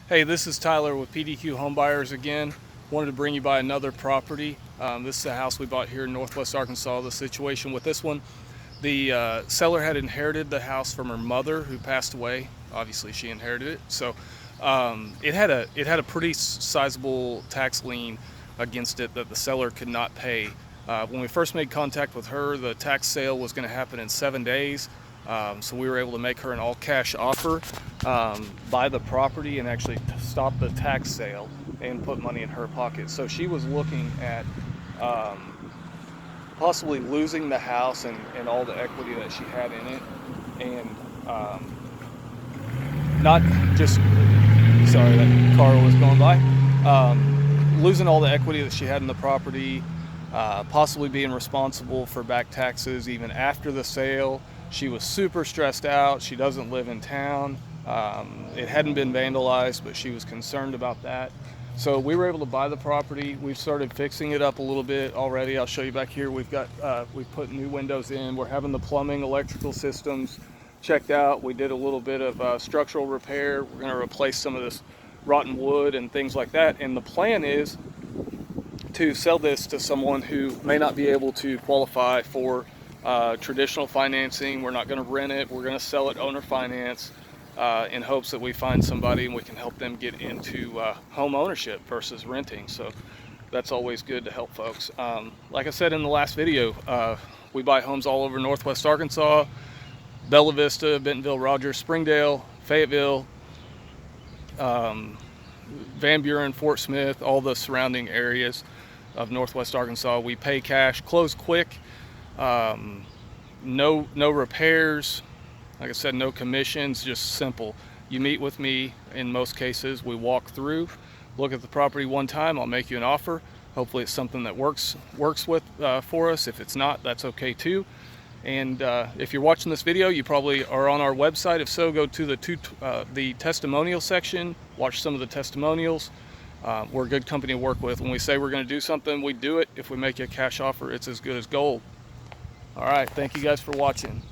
Hey, this is Tyler with PDQ Homebuyers again. Wanted to bring you by another property. This is a house we bought here in Northwest Arkansas. The situation with this one, the seller had inherited the house from her mother who passed away. Obviously, she inherited it. So it had a pretty sizable tax lien against it that the seller could not pay. When we first made contact with her, the tax sale was going to happen in 7 days. So we were able to make her an all-cash offer, buy the property, and actually stop the tax sale and put money in her pocket. So she was looking at possibly losing the house and all the equity that she had in it, and not just, sorry, that car was going by, losing all the equity that she had in the property, possibly being responsible for back taxes even after the sale. She was super stressed out. She doesn't live in town. It hadn't been vandalized, but she was concerned about that. So we were able to buy the property. We've started fixing it up a little bit already. I'll show you back here. We've put new windows in. We're having the plumbing, electrical systems checked out. We did a little bit of structural repair. We're going to replace some of this rotten wood and things like that. And the plan is to sell this to someone who may not be able to qualify for traditional financing. We're not going to rent it. We're going to sell it owner finance in hopes that we find somebody and we can help them get into home ownership versus renting. So that's always good to help folks. Like I said in the last video, we buy homes all over Northwest Arkansas, Bella Vista, Bentonville, Rogers, Springdale, Fayetteville, Van Buren, Fort Smith, all the surrounding areas of Northwest Arkansas. We pay cash, close quick, no repairs. Like I said, no commissions, just simple. You meet with me in most cases. We walk through, look at the property one time. I'll make you an offer. Hopefully it's something that works for us. If it's not, that's okay too. And if you're watching this video, you probably are on our website. If so, go to the testimonial section, watch some of the testimonials. We're a good company to work with. When we say we're going to do something, we do it. If we make you a cash offer, it's as good as gold. All right, thank you guys for watching.